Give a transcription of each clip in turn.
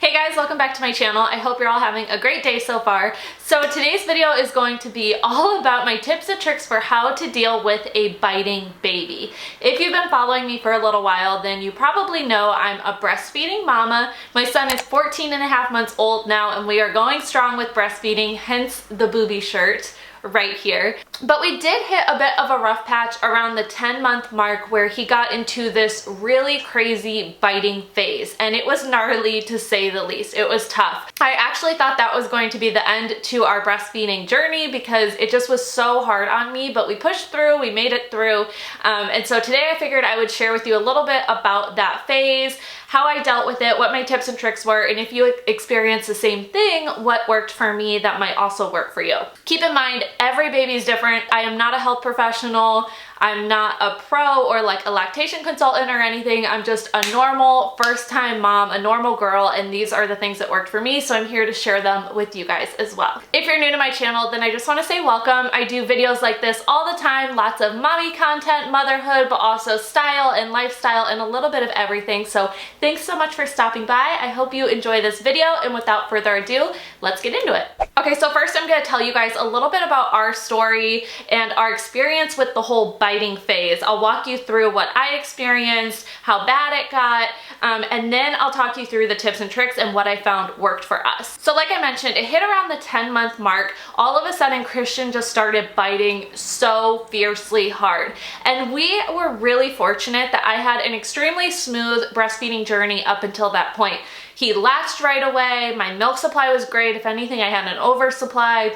Hey guys, welcome back to my channel. I hope you're all having a great day so far. So today's video is going to be all about my tips and tricks for how to deal with a biting baby. If you've been following me for a little while, then you probably know I'm a breastfeeding mama. My son is 14 and a half months old now, and we are going strong with breastfeeding, hence the booby shirt right here. But we did hit a bit of a rough patch around the 10-month mark where he got into this really crazy biting phase, and it was gnarly to say the least. It was tough. I actually thought that was going to be the end to our breastfeeding journey because it just was so hard on me, but we pushed through, we made it through. And so today I figured I would share with you a little bit about that phase, how I dealt with it, what my tips and tricks were, and if you experience the same thing, what worked for me that might also work for you. Keep in mind, every baby is different. I am not a health professional. I'm not a pro or like a lactation consultant or anything. I'm just a normal first-time mom, a normal girl, and these are the things that worked for me, so I'm here to share them with you guys as well. If you're new to my channel, then I just want to say welcome. I do videos like this all the time, lots of mommy content, motherhood, but also style and lifestyle and a little bit of everything. So thanks so much for stopping by. I hope you enjoy this video, and without further ado, let's get into it. Okay, so first I'm going to tell you guys a little bit about our story and our experience with the whole biting phase. I'll walk you through what I experienced, how bad it got, and then I'll talk you through the tips and tricks and what I found worked for us. So like I mentioned, it hit around the 10-month mark. All of a sudden, Christian just started biting so fiercely hard. And we were really fortunate that I had an extremely smooth breastfeeding journey up until that point. He latched right away. My milk supply was great. If anything, I had an oversupply.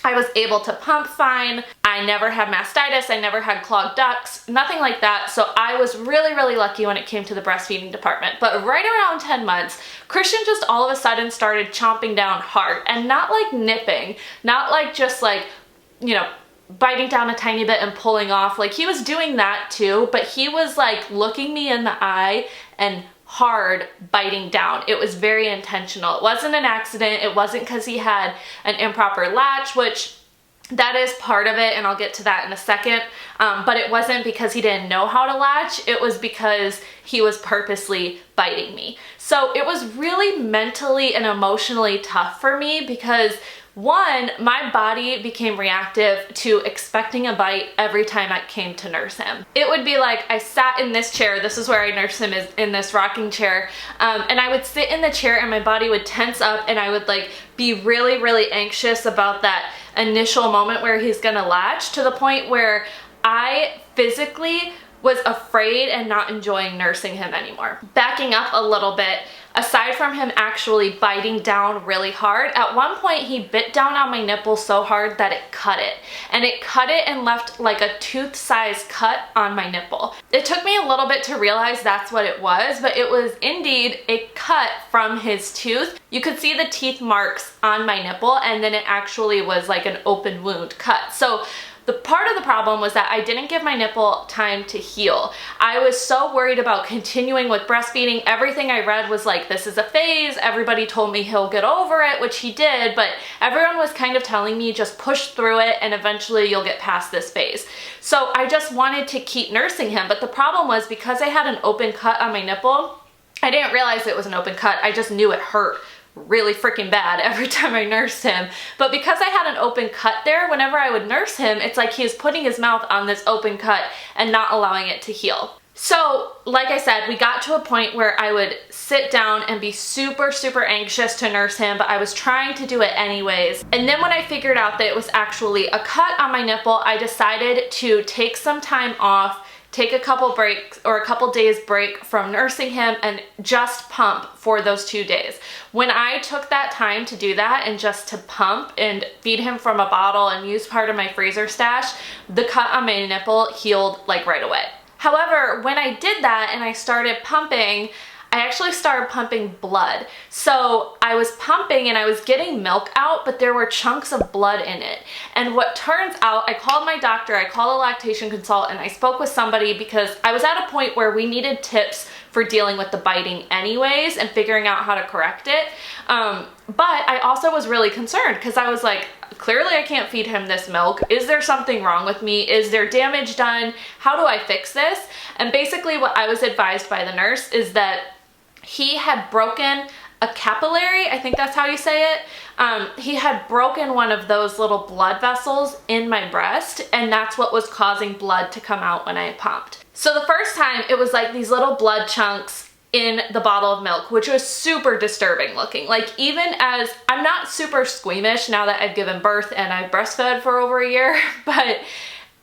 I was able to pump fine. I never had mastitis. I never had clogged ducts, nothing like that. So I was really, really lucky when it came to the breastfeeding department. But right around 10 months, Christian just all of a sudden started chomping down hard, and not like nipping, not like just like, you know, biting down a tiny bit and pulling off. Like, he was doing that too, but he was like looking me in the eye and hard biting down. It was very intentional. It wasn't an accident. It wasn't because he had an improper latch, which that is part of it, and I'll get to that in a second. But it wasn't because he didn't know how to latch. It was because he was purposely biting me. So it was really mentally and emotionally tough for me because, one, my body became reactive to expecting a bite every time I came to nurse him. It would be like I sat in this chair, this is where I nurse him, is in this rocking chair, and I would sit in the chair and my body would tense up and I would like be really, really anxious about that initial moment where he's gonna latch, to the point where I physically was afraid and not enjoying nursing him anymore. Backing up a little bit, aside from him actually biting down really hard, at one point he bit down on my nipple so hard that it cut it. And it cut it and left like a tooth-sized cut on my nipple. It took me a little bit to realize that's what it was, but it was indeed a cut from his tooth. You could see the teeth marks on my nipple, and then it actually was like an open wound cut. So the part of the problem was that I didn't give my nipple time to heal. I was so worried about continuing with breastfeeding. Everything I read was like, this is a phase. Everybody told me he'll get over it, which he did, but everyone was kind of telling me just push through it and eventually you'll get past this phase. So I just wanted to keep nursing him, but the problem was because I had an open cut on my nipple, I didn't realize it was an open cut. I just knew it hurt really freaking bad every time I nursed him. But because I had an open cut there, whenever I would nurse him, it's like he was putting his mouth on this open cut and not allowing it to heal. So, like I said, we got to a point where I would sit down and be super, super anxious to nurse him, but I was trying to do it anyways. And then when I figured out that it was actually a cut on my nipple, I decided to take some time off, take a couple breaks or a couple days break from nursing him, and just pump for those 2 days. When I took that time to do that and just to pump and feed him from a bottle and use part of my freezer stash, the cut on my nipple healed like right away. However, when I did that and I started pumping, I actually started pumping blood. So I was pumping and I was getting milk out, but there were chunks of blood in it. And what turns out, I called my doctor, I called a lactation consultant, I spoke with somebody because I was at a point where we needed tips for dealing with the biting anyways and figuring out how to correct it. But I also was really concerned because I was like, clearly I can't feed him this milk. Is there something wrong with me? Is there damage done? How do I fix this? And basically what I was advised by the nurse is that he had broken a capillary, I think that's how you say it. He had broken one of those little blood vessels in my breast, and that's what was causing blood to come out when I pumped. So the first time it was like these little blood chunks in the bottle of milk, which was super disturbing looking. Like, even as I'm not super squeamish now that I've given birth and I've breastfed for over a year, but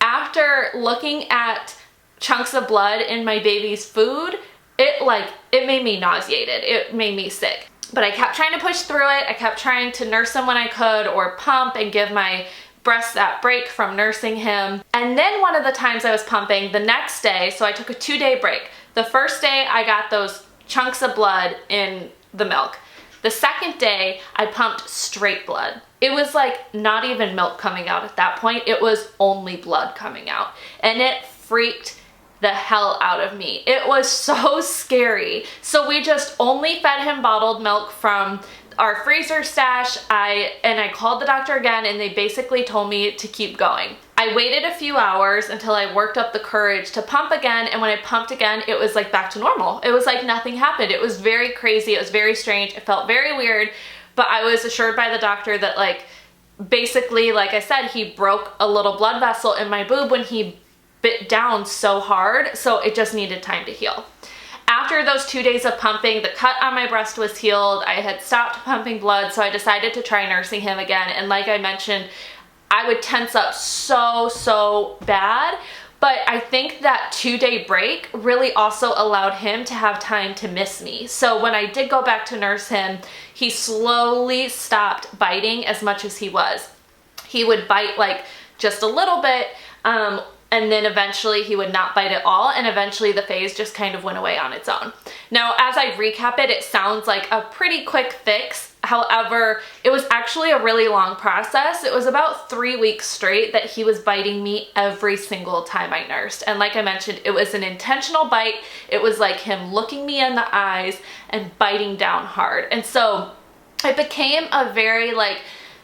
after looking at chunks of blood in my baby's food, it made me nauseated. It made me sick. But I kept trying to push through it. I kept trying to nurse him when I could, or pump and give my breast that break from nursing him. And then one of the times I was pumping, the next day, so I took a 2-day break. The first day I got those chunks of blood in the milk. The second day I pumped straight blood. It was like not even milk coming out at that point. It was only blood coming out. And it freaked the hell out of me. It was so scary. So we just only fed him bottled milk from our freezer stash. I called the doctor again, and they basically told me to keep going. I waited a few hours until I worked up the courage to pump again, and when I pumped again, it was like back to normal. It was like nothing happened. It was very crazy. It was very strange. It felt very weird, but I was assured by the doctor that, like, basically, like I said, he broke a little blood vessel in my boob when he bit down so hard, so it just needed time to heal. After those 2 days of pumping, the cut on my breast was healed. I had stopped pumping blood, so I decided to try nursing him again. And like I mentioned, I would tense up so bad. But I think that 2-day break really also allowed him to have time to miss me. So when I did go back to nurse him, he slowly stopped biting as much as he was. He would bite like just a little bit, and then eventually he would not bite at all, and eventually the phase just kind of went away on its own. Now, as I recap it, it sounds like a pretty quick fix. However, it was actually a really long process. It was about 3 weeks straight that he was biting me every single time I nursed. And like I mentioned, it was an intentional bite. It was like him looking me in the eyes and biting down hard. And so it became a very like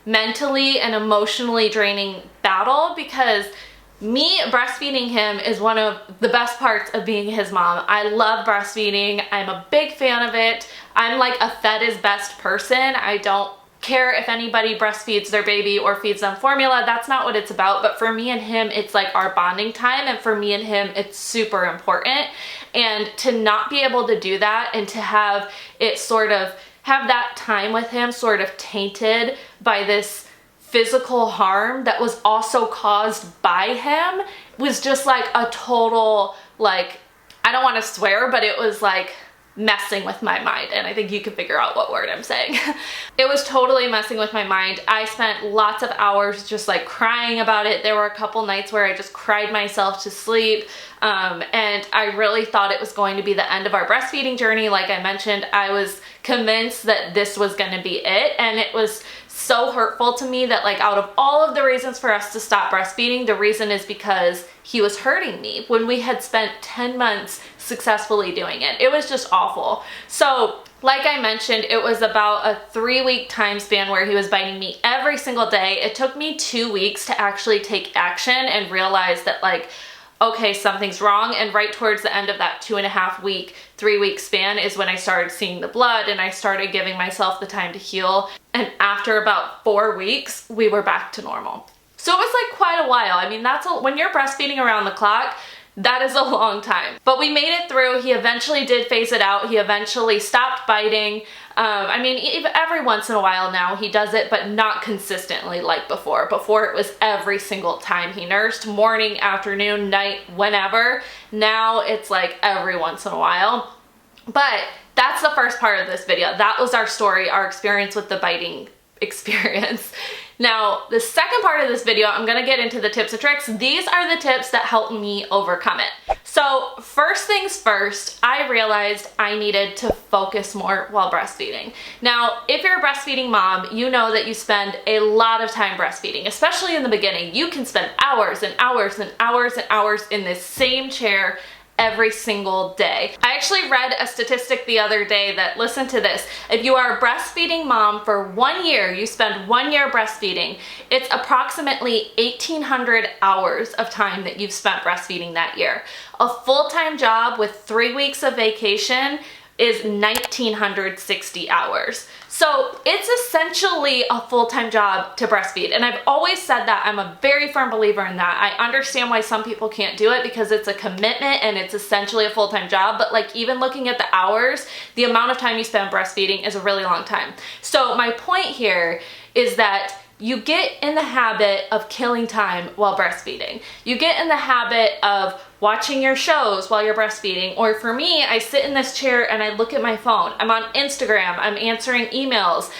mentally and emotionally draining battle, because me breastfeeding him is one of the best parts of being his mom. I love breastfeeding. I'm a big fan of it. I'm like a fed is best person. I don't care if anybody breastfeeds their baby or feeds them formula. That's not what it's about. But for me and him, it's like our bonding time. And for me and him, it's super important. And to not be able to do that, and to have it sort of have that time with him sort of tainted by this physical harm that was also caused by him, was just like a total, like, I don't want to swear, but it was like messing with my mind. And I think you can figure out what word I'm saying. It was totally messing with my mind. I spent lots of hours just like crying about it. There were a couple nights where I just cried myself to sleep. And I really thought it was going to be the end of our breastfeeding journey. Like I mentioned, I was convinced that this was going to be it. And it was so hurtful to me that, like, out of all of the reasons for us to stop breastfeeding, the reason is because he was hurting me when we had spent 10 months successfully doing it. It was just awful. So like I mentioned, it was about a 3-week time span where he was biting me every single day. It took me 2 weeks to actually take action and realize that, like, okay, something's wrong. And right towards the end of that 2.5 week, 3-week span is when I started seeing the blood, and I started giving myself the time to heal. And after about 4 weeks, we were back to normal. So it was like quite a while. I mean, when you're breastfeeding around the clock, that is a long time. But we made it through. He eventually did phase it out. He eventually stopped biting. I mean, even every once in a while now he does it, but not consistently like before. Before it was every single time he nursed, morning, afternoon, night, whenever. Now it's like every once in a while. But that's the first part of this video. That was our story, our experience with the biting experience. Now, the second part of this video, I'm gonna get into the tips and tricks. These are the tips that helped me overcome it. So first things first, I realized I needed to focus more while breastfeeding. Now, if you're a breastfeeding mom, you know that you spend a lot of time breastfeeding, especially in the beginning. You can spend hours and hours and hours and hours in this same chair every single day. I actually read a statistic the other day that, listen to this, if you are a breastfeeding mom for 1 year, you spend 1 year breastfeeding, it's approximately 1,800 hours of time that you've spent breastfeeding that year. A full-time job with 3 weeks of vacation is 1,960 hours. So it's essentially a full-time job to breastfeed. And I've always said that. I'm a very firm believer in that. I understand why some people can't do it because it's a commitment and it's essentially a full-time job. But like even looking at the hours, the amount of time you spend breastfeeding is a really long time. So my point here is that you get in the habit of killing time while breastfeeding. You get in the habit of watching your shows while you're breastfeeding. Or for me, I sit in this chair and I look at my phone. I'm on Instagram, I'm answering emails.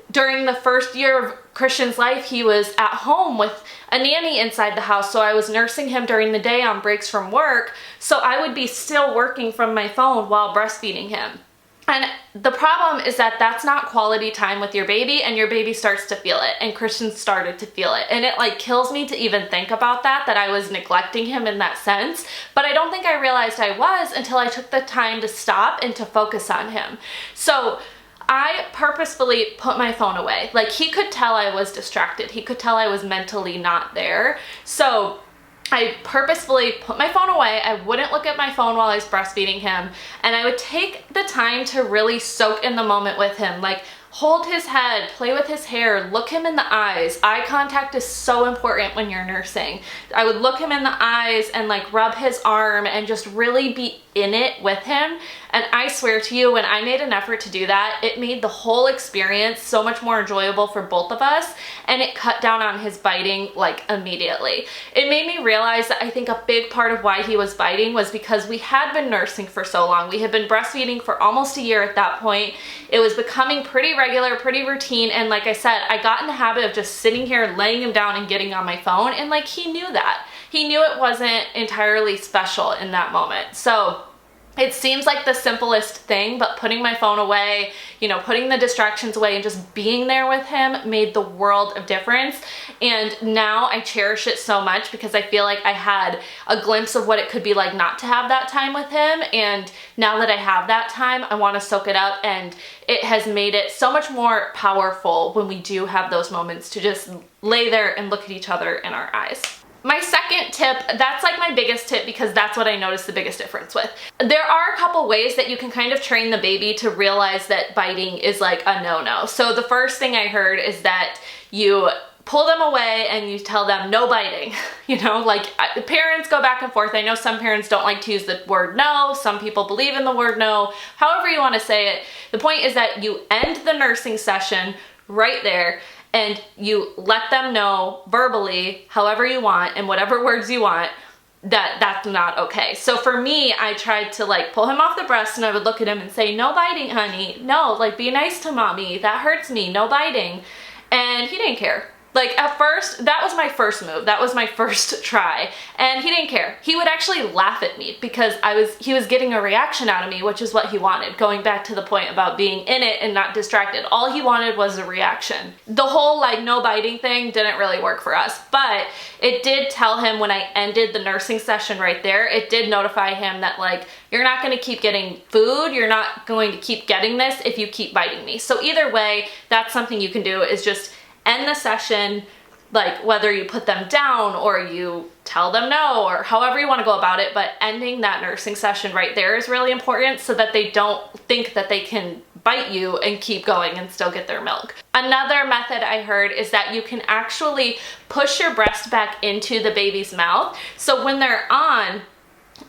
During the first year of Christian's life, he was at home with a nanny inside the house, so I was nursing him during the day on breaks from work, so I would be still working from my phone while breastfeeding him. And the problem is that that's not quality time with your baby, and your baby starts to feel it, and Christian started to feel it. And it like kills me to even think about that I was neglecting him in that sense. But I don't think I realized I was until I took the time to stop and to focus on him. So I purposefully put my phone away. Like he could tell I was distracted. He could tell I was mentally not there. So I purposefully put my phone away. I wouldn't look at my phone while I was breastfeeding him, and I would take the time to really soak in the moment with him. Like hold his head, play with his hair, look him in the eyes. Eye contact is so important when you're nursing. I would look him in the eyes and like rub his arm and just really be in it with him. And I swear to you, when I made an effort to do that, it made the whole experience so much more enjoyable for both of us, and it cut down on his biting like immediately. It made me realize that I think a big part of why he was biting was because we had been nursing for so long. We had been breastfeeding for almost a year at that point. It was becoming pretty regular, pretty routine, and like I said, I got in the habit of just sitting here, laying him down and getting on my phone, and like he knew that. He knew it wasn't entirely special in that moment. So it seems like the simplest thing, but putting my phone away, you know, putting the distractions away and just being there with him made the world of difference. And now I cherish it so much because I feel like I had a glimpse of what it could be like not to have that time with him. And now that I have that time, I want to soak it up, and it has made it so much more powerful when we do have those moments to just lay there and look at each other in our eyes. My second tip, that's like my biggest tip because that's what I noticed the biggest difference with. There are a couple ways that you can kind of train the baby to realize that biting is like a no-no. So the first thing I heard is that you pull them away and you tell them no biting. You know, like parents go back and forth. I know some parents don't like to use the word no. Some people believe in the word no. However you want to say it. The point is that you end the nursing session right there, and you let them know verbally, however you want, and whatever words you want, that that's not okay. So for me, I tried to like pull him off the breast, and I would look at him and say, no biting, honey. No, like be nice to mommy. That hurts me. No biting. And he didn't care. Like at first, that was my first move. That was my first try. And he didn't care. He would actually laugh at me because he was getting a reaction out of me, which is what he wanted. Going back to the point about being in it and not distracted. All he wanted was a reaction. The whole like no biting thing didn't really work for us, but it did tell him when I ended the nursing session right there, it did notify him that like, you're not going to keep getting food. You're not going to keep getting this if you keep biting me. So either way, that's something you can do, is just end the session, like whether you put them down or you tell them no or however you want to go about it, but ending that nursing session right there is really important so that they don't think that they can bite you and keep going and still get their milk. Another method I heard is that you can actually push your breast back into the baby's mouth. So when they're on,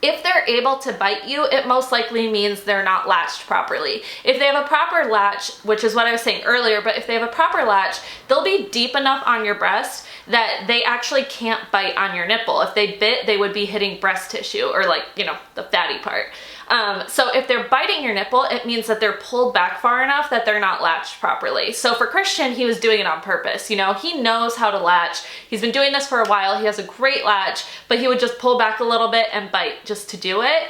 if they're able to bite you, it most likely means they're not latched properly. If they have a proper latch, which is what I was saying earlier, but if they have a proper latch, they'll be deep enough on your breast that they actually can't bite on your nipple. If they bit, they would be hitting breast tissue or like, you know, the fatty part. So if they're biting your nipple, it means that they're pulled back far enough that they're not latched properly. So for Christian, he was doing it on purpose. You know, he knows how to latch. He's been doing this for a while. He has a great latch, but he would just pull back a little bit and bite just to do it.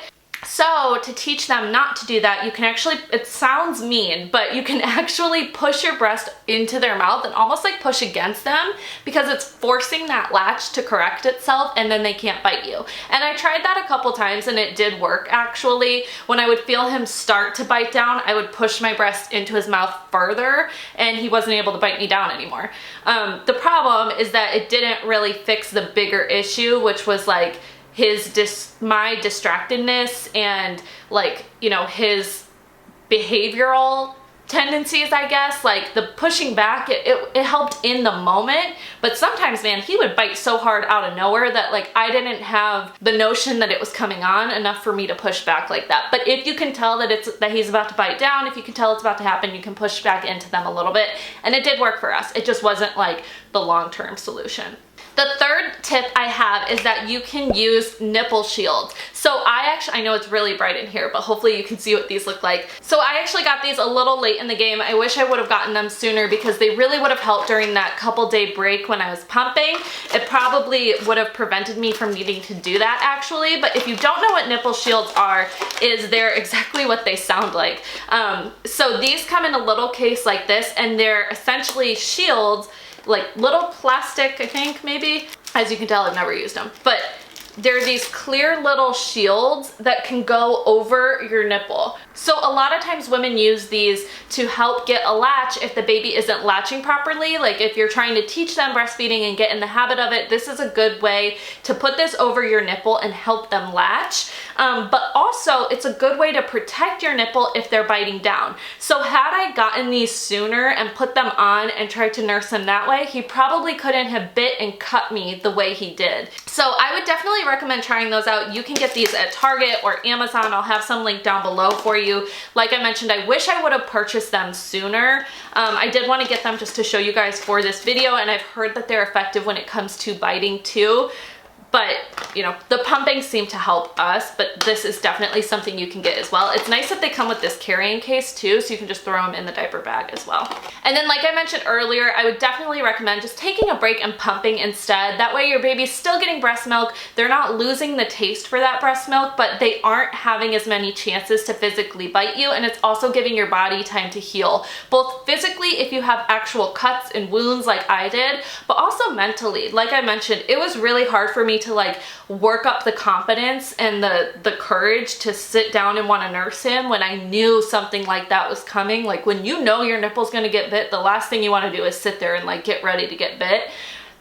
So to teach them not to do that, you can actually, it sounds mean, but you can actually push your breast into their mouth and almost like push against them because it's forcing that latch to correct itself and then they can't bite you. And I tried that a couple times and it did work actually. When I would feel him start to bite down, I would push my breast into his mouth further and he wasn't able to bite me down anymore. The problem is that it didn't really fix the bigger issue, which was like my distractedness and like, you know, his behavioral tendencies, I guess, like the pushing back, it helped in the moment, but sometimes, man, he would bite so hard out of nowhere that like I didn't have the notion that it was coming on enough for me to push back like that. But if you can tell that he's about to bite down, if you can tell it's about to happen, you can push back into them a little bit, and it did work for us. It just wasn't like the long-term solution. The third tip I have is that you can use nipple shields. So I know it's really bright in here, but hopefully you can see what these look like. So I actually got these a little late in the game. I wish I would have gotten them sooner because they really would have helped during that couple day break when I was pumping. It probably would have prevented me from needing to do that actually, but if you don't know what nipple shields are, they're exactly what they sound like. So these come in a little case like this, and they're essentially shields, like little plastic, I think, maybe. As you can tell, I've never used them. But they're these clear little shields that can go over your nipple. So a lot of times women use these to help get a latch if the baby isn't latching properly. Like if you're trying to teach them breastfeeding and get in the habit of it, this is a good way to put this over your nipple and help them latch. But also it's a good way to protect your nipple if they're biting down. So had I gotten these sooner and put them on and tried to nurse him that way, he probably couldn't have bit and cut me the way he did. So I would definitely recommend trying those out. You can get these at Target or Amazon. I'll have some linked down below for you. Like I mentioned, I wish I would have purchased them sooner. I did want to get them just to show you guys for this video, and I've heard that they're effective when it comes to biting too. But, you know, the pumping seemed to help us, but this is definitely something you can get as well. It's nice that they come with this carrying case too, so you can just throw them in the diaper bag as well. And then like I mentioned earlier, I would definitely recommend just taking a break and pumping instead. That way your baby's still getting breast milk. They're not losing the taste for that breast milk, but they aren't having as many chances to physically bite you, and it's also giving your body time to heal. Both physically, if you have actual cuts and wounds like I did, but also mentally. Like I mentioned, it was really hard for me to like work up the confidence and the courage to sit down and want to nurse him when I knew something like that was coming. Like when you know your nipple's gonna get bit, the last thing you want to do is sit there and like get ready to get bit.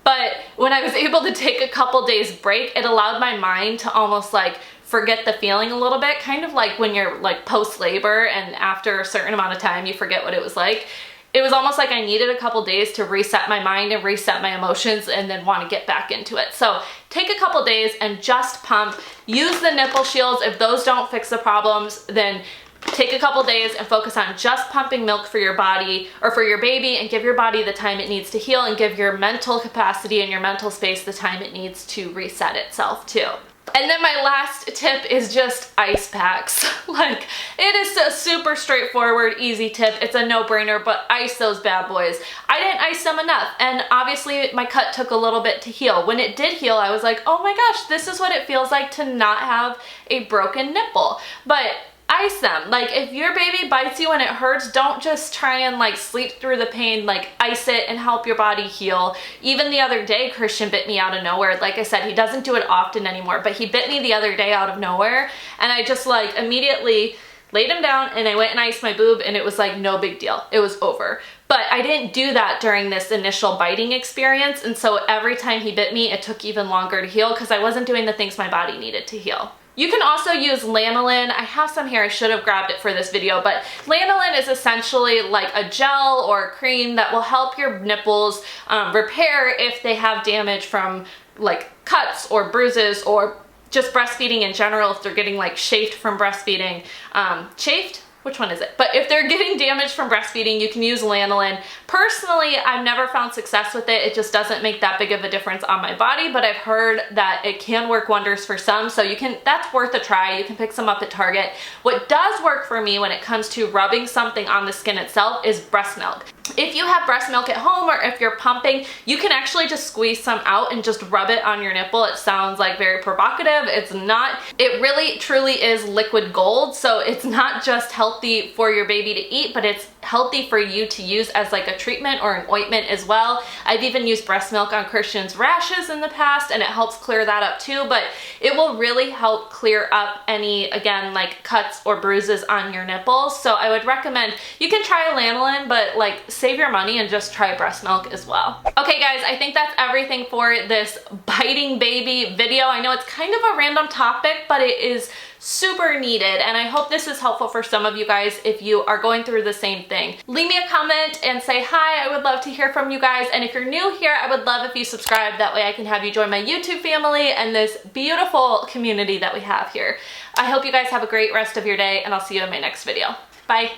But when I was able to take a couple days break, it allowed my mind to almost like forget the feeling a little bit, kind of like when you're like post-labor and after a certain amount of time you forget what it was like. It was almost like I needed a couple days to reset my mind and reset my emotions and then want to get back into it. So take a couple days and just pump. Use the nipple shields. If those don't fix the problems, then take a couple days and focus on just pumping milk for your body or for your baby, and give your body the time it needs to heal, and give your mental capacity and your mental space the time it needs to reset itself too. And then my last tip is just ice packs. Like, it is a super straightforward, easy tip. It's a no-brainer, but ice those bad boys. I didn't ice them enough, and obviously my cut took a little bit to heal. When it did heal, I was like, oh my gosh, this is what it feels like to not have a broken nipple. But ice them. Like if your baby bites you and it hurts, don't just try and like sleep through the pain. Like ice it and help your body heal. Even the other day, Christian bit me out of nowhere. Like I said, he doesn't do it often anymore, but he bit me the other day out of nowhere, and I just like immediately laid him down and I went and iced my boob, and it was like no big deal. It was over. But I didn't do that during this initial biting experience, and so every time he bit me, it took even longer to heal because I wasn't doing the things my body needed to heal. You can also use lanolin. I have some here. I should have grabbed it for this video, but lanolin is essentially like a gel or a cream that will help your nipples repair if they have damage from like cuts or bruises, or just breastfeeding in general, if they're getting like chafed from breastfeeding. Chafed? Which one is it? But if they're getting damage from breastfeeding, you can use lanolin. Personally, I've never found success with it. It just doesn't make that big of a difference on my body, but I've heard that it can work wonders for some, so that's worth a try. You can pick some up at Target. What does work for me when it comes to rubbing something on the skin itself is breast milk. If you have breast milk at home, or if you're pumping, you can actually just squeeze some out and just rub it on your nipple. It sounds like very provocative. It's not. It really truly is liquid gold. So it's not just healthy for your baby to eat, but it's healthy for you to use as like a treatment or an ointment as well. I've even used breast milk on Christian's rashes in the past, and it helps clear that up too, but it will really help clear up any, again, like cuts or bruises on your nipples. So I would recommend, you can try lanolin, but like save your money and just try breast milk as well. Okay guys, I think that's everything for this biting baby video. I know it's kind of a random topic, but it is super needed, and I hope this is helpful for some of you guys if you are going through the same thing. Leave me a comment and say hi. I would love to hear from you guys, and if you're new here, I would love if you subscribe. That way I can have you join my YouTube family and this beautiful community that we have here. I hope you guys have a great rest of your day, and I'll see you in my next video. Bye.